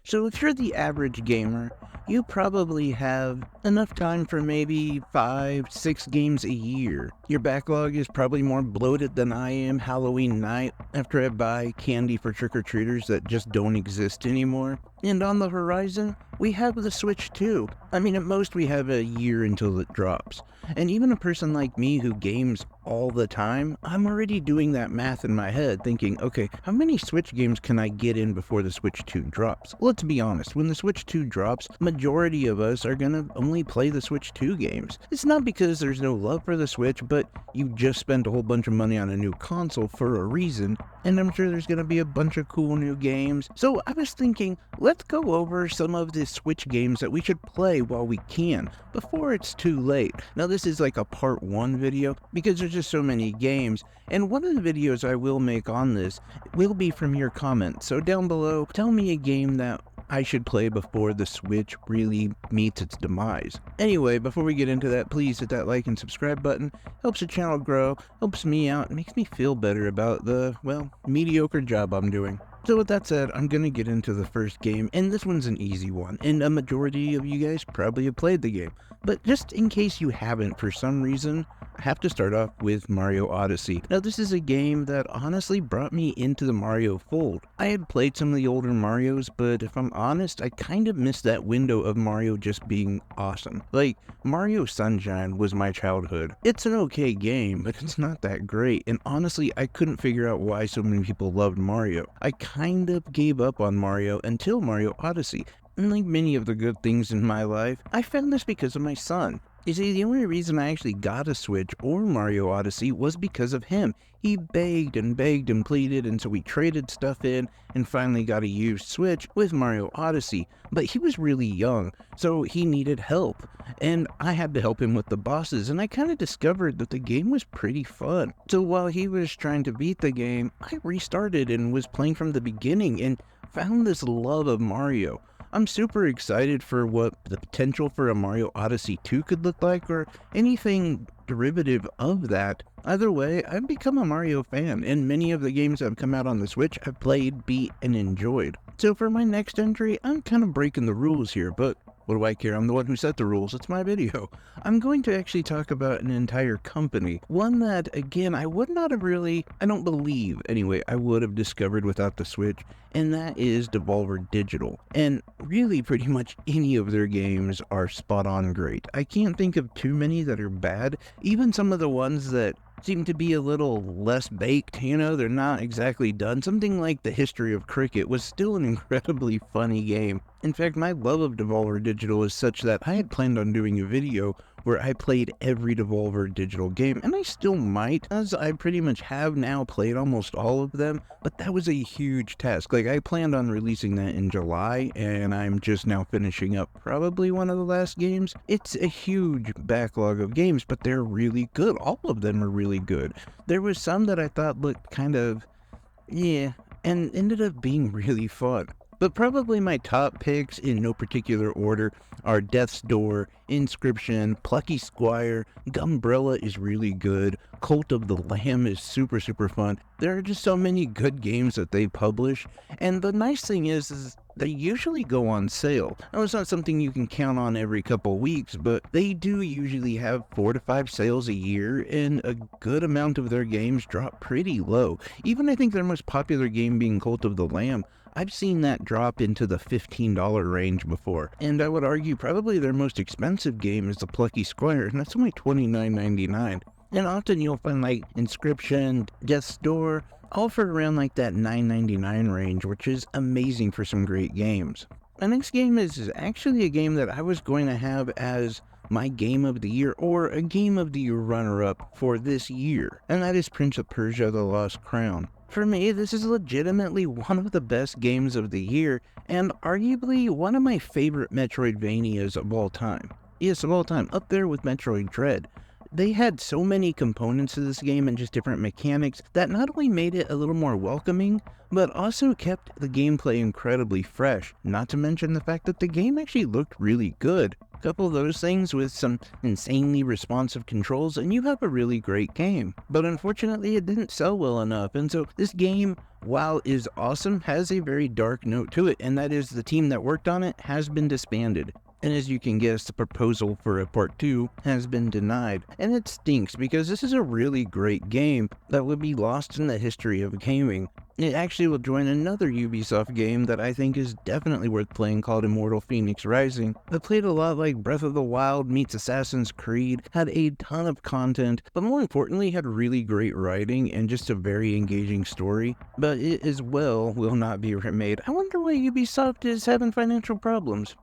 So if you're the average gamer, you probably have enough time for maybe 5, 6 games a year. Your backlog is probably more bloated than I am Halloween night after I buy candy for trick-or-treaters that just don't exist anymore. And on the horizon, we have the Switch 2. I mean, at most we have a year until it drops. And even a person like me who games all the time, I'm already doing that math in my head, thinking, okay, how many Switch games can I get in before the Switch 2 drops? Let's be honest, when the Switch 2 drops, majority of us are gonna only play the Switch 2 games. It's not because there's no love for the Switch, but you just spent a whole bunch of money on a new console for a reason, and I'm sure there's gonna be a bunch of cool new games. So I was thinking, let's go over some of the Switch games that we should play while we can, before it's too late. Now this is like a part 1 video, because there's just so many games, and one of the videos I will make on this will be from your comments. So down below, tell me a game that I should play before the Switch really meets its demise. Anyway, before we get into that, please hit that like and subscribe button. Helps the channel grow, helps me out, and makes me feel better about the, well, mediocre job I'm doing. So with that said, I'm gonna get into the first game, and this one's an easy one, and a majority of you guys probably have played the game. But just in case you haven't for some reason, I have to start off with Mario Odyssey. Now this is a game that honestly brought me into the Mario fold. I had played some of the older Marios, but if I'm honest, I kind of missed that window of Mario just being awesome. Like, Mario Sunshine was my childhood. It's an okay game, but it's not that great, and honestly, I couldn't figure out why so many people loved Mario. I kind of gave up on Mario until Mario Odyssey. And like many of the good things in my life, I found this because of my son. You see, the only reason I actually got a Switch or Mario Odyssey was because of him. He begged and pleaded, and so we traded stuff in and finally got a used Switch with Mario Odyssey. But he was really young, so he needed help, and I had to help him with the bosses, and I kind of discovered that the game was pretty fun. So while he was trying to beat the game, I restarted and was playing from the beginning and found this love of Mario. I'm super excited for what the potential for a Mario Odyssey 2 could look like, or anything derivative of that. Either way, I've become a Mario fan, and many of the games that have come out on the Switch I've played, beat, and enjoyed. So for my next entry, I'm kind of breaking the rules here, but what do I care? I'm the one who set the rules. It's my video. I'm going to actually talk about an entire company. One that, again, I would not have really, I don't believe, anyway, I would have discovered without the Switch, and that is Devolver Digital. And really, pretty much any of their games are spot on great. I can't think of too many that are bad. Even some of the ones that seem to be a little less baked, you know, they're not exactly done. Something like The History of Cricket was still an incredibly funny game. In fact, my love of Devolver Digital is such that I had planned on doing a video where I played every Devolver Digital game, and I still might, as I pretty much have now played almost all of them, but that was a huge task. Like, I planned on releasing that in July, and I'm just now finishing up probably one of the last games. It's a huge backlog of games, but they're really good. All of them are really good. There was some that I thought looked kind of, yeah, and ended up being really fun. But probably my top picks, in no particular order, are Death's Door, Inscription, Plucky Squire, Gumbrella is really good, Cult of the Lamb is super fun. There are just so many good games that they publish, and the nice thing is they usually go on sale. Now, it's not something you can count on every couple weeks, but they do usually have 4 to 5 sales a year, and a good amount of their games drop pretty low. Even I think their most popular game being Cult of the Lamb, I've seen that drop into the $15 range before, and I would argue probably their most expensive game is the Plucky Squire, and that's only $29.99. And often you'll find like Inscription, Death's Door, all for around like that $9.99 range, which is amazing for some great games. My next game is actually a game that I was going to have as my Game of the Year, or a Game of the Year runner-up for this year, and that is Prince of Persia: The Lost Crown. For me, this is legitimately one of the best games of the year, and arguably one of my favorite Metroidvanias of all time. Yes, of all time, up there with Metroid Dread. They had so many components to this game and just different mechanics that not only made it a little more welcoming, but also kept the gameplay incredibly fresh, not to mention the fact that the game actually looked really good. Couple those things with some insanely responsive controls and you have a really great game. But unfortunately it didn't sell well enough, and so this game, while is awesome, has a very dark note to it, and that is the team that worked on it has been disbanded. And as you can guess, the proposal for a part 2 has been denied. And it stinks because this is a really great game that would be lost in the history of gaming. It actually will join another Ubisoft game that I think is definitely worth playing called Immortal Phoenix Rising. It played a lot like Breath of the Wild meets Assassin's Creed, had a ton of content, but more importantly had really great writing and just a very engaging story. But it as well will not be remade. I wonder why Ubisoft is having financial problems.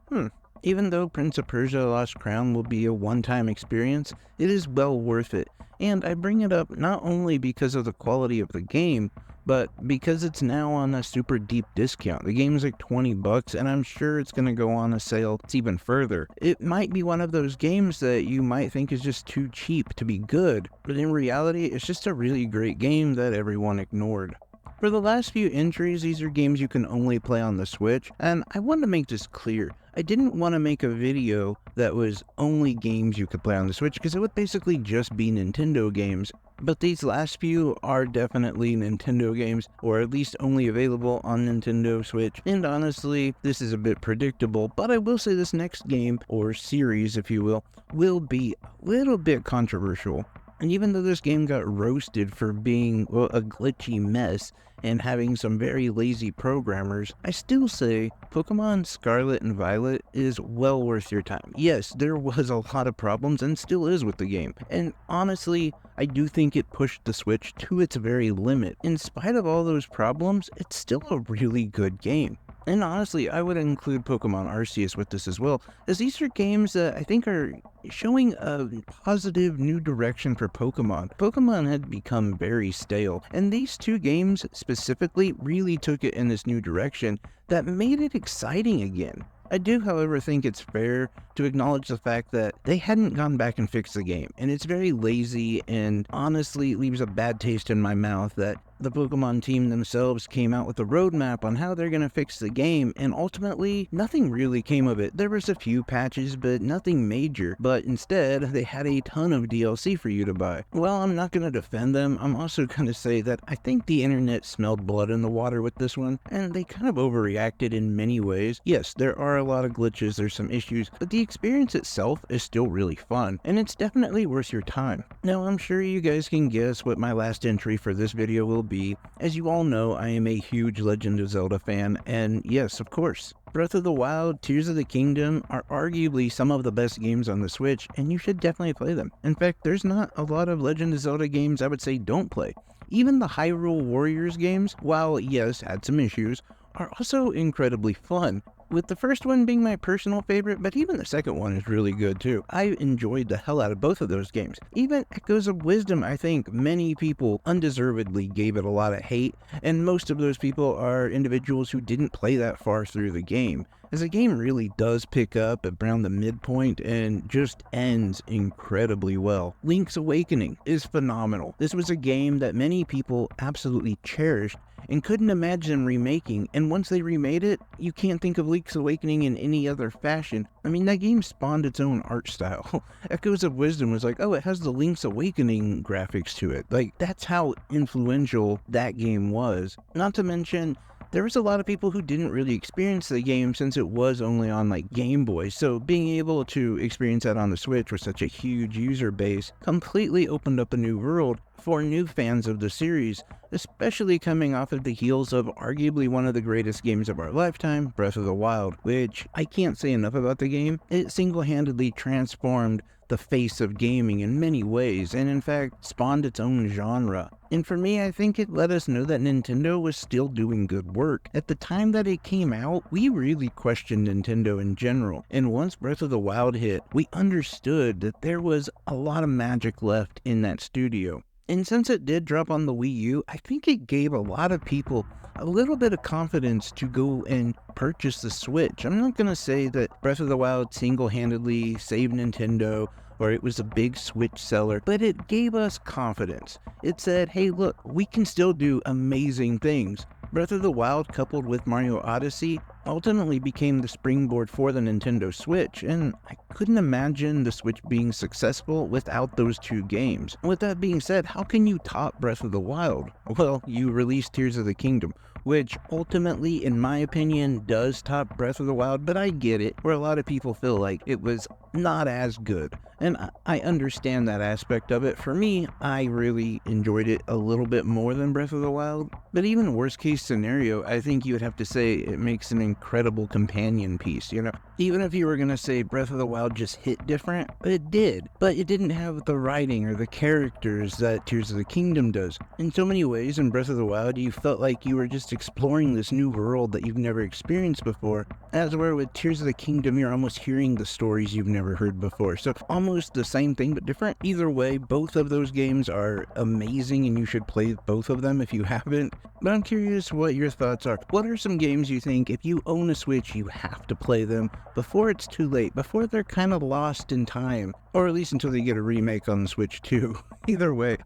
Even though Prince of Persia Lost Crown will be a one-time experience, it is well worth it. And I bring it up not only because of the quality of the game, but because it's now on a super deep discount. The game is like $20 and I'm sure it's going to go on a sale even further. It might be one of those games that you might think is just too cheap to be good, but in reality it's just a really great game that everyone ignored. For the last few entries, these are games you can only play on the Switch, and I want to make this clear. I didn't want to make a video that was only games you could play on the Switch, because it would basically just be Nintendo games. But these last few are definitely Nintendo games, or at least only available on Nintendo Switch. And honestly, this is a bit predictable, but I will say this next game, or series if you will be a little bit controversial. And even though this game got roasted for being, well, a glitchy mess and having some very lazy programmers, I still say Pokemon Scarlet and Violet is well worth your time. Yes, there was a lot of problems and still is with the game. And honestly, I do think it pushed the Switch to its very limit. In spite of all those problems, it's still a really good game. And honestly, I would include Pokemon Arceus with this as well, as these are games that I think are showing a positive new direction for Pokemon. Pokemon had become very stale, and these two games specifically really took it in this new direction that made it exciting again. I do, however, think it's fair to acknowledge the fact that they hadn't gone back and fixed the game, and it's very lazy and honestly leaves a bad taste in my mouth that the Pokemon team themselves came out with a roadmap on how they're going to fix the game, and ultimately, nothing really came of it. There was a few patches, but nothing major, but instead, they had a ton of DLC for you to buy. Well, I'm not going to defend them, I'm also going to say that I think the internet smelled blood in the water with this one, and they kind of overreacted in many ways. Yes, there are a lot of glitches, there's some issues, but the experience itself is still really fun, and it's definitely worth your time. Now, I'm sure you guys can guess what my last entry for this video will be. As you all know, I am a huge Legend of Zelda fan, and yes, of course, Breath of the Wild, Tears of the Kingdom are arguably some of the best games on the Switch, and you should definitely play them. In fact, there's not a lot of Legend of Zelda games I would say don't play. Even the Hyrule Warriors games, while yes, had some issues, are also incredibly fun, with the first one being my personal favorite, but even the second one is really good too. I enjoyed the hell out of both of those games. Even Echoes of Wisdom, I think many people undeservedly gave it a lot of hate, and most of those people are individuals who didn't play that far through the game, as the game really does pick up around the midpoint and just ends incredibly well. Link's Awakening is phenomenal. This was a game that many people absolutely cherished and couldn't imagine remaking, and once they remade it, you can't think of Link's Awakening in any other fashion. I mean, that game spawned its own art style. Echoes of Wisdom was like, oh, it has the Link's Awakening graphics to it. Like, that's how influential that game was. Not to mention, there was a lot of people who didn't really experience the game since it was only on like Game Boy, so being able to experience that on the Switch with such a huge user base completely opened up a new world for new fans of the series, especially coming off of the heels of arguably one of the greatest games of our lifetime, Breath of the Wild, which I can't say enough about the game. It single-handedly transformed the face of gaming in many ways, and in fact spawned its own genre. And for me, I think it let us know that Nintendo was still doing good work. At the time that it came out, we really questioned Nintendo in general, and once Breath of the Wild hit, we understood that there was a lot of magic left in that studio. And since it did drop on the Wii U, I think it gave a lot of people a little bit of confidence to go and purchase the Switch. I'm not going to say that Breath of the Wild single-handedly saved Nintendo or it was a big Switch seller, but it gave us confidence. It said, hey look, we can still do amazing things. Breath of the Wild coupled with Mario Odyssey ultimately became the springboard for the Nintendo Switch, and I couldn't imagine the Switch being successful without those two games. With that being said, how can you top Breath of the Wild? Well, you released Tears of the Kingdom, which ultimately, in my opinion, does top Breath of the Wild, but I get it, where a lot of people feel like it was not as good. And I understand that aspect of it. For me, I really enjoyed it a little bit more than Breath of the Wild. But even worst case scenario, I think you would have to say it makes an incredible companion piece, you know? Even if you were going to say Breath of the Wild just hit different, it did. But it didn't have the writing or the characters that Tears of the Kingdom does. In so many ways, in Breath of the Wild, you felt like you were just exploring this new world that you've never experienced before. As where with Tears of the Kingdom, you're almost hearing the stories you've never heard before. So almost the same thing, but different. Either way, both of those games are amazing and you should play both of them if you haven't. But I'm curious what your thoughts are. What are some games you think if you own a Switch, you have to play them before it's too late, before they're kind of lost in time, or at least until they get a remake on the Switch too? Either way,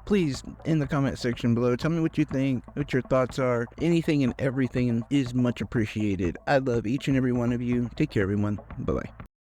please, in the comment section below, tell me what you think, what your thoughts are. Anything and everything is much appreciated. I love each and every one of you. Take care, everyone. Bye-bye.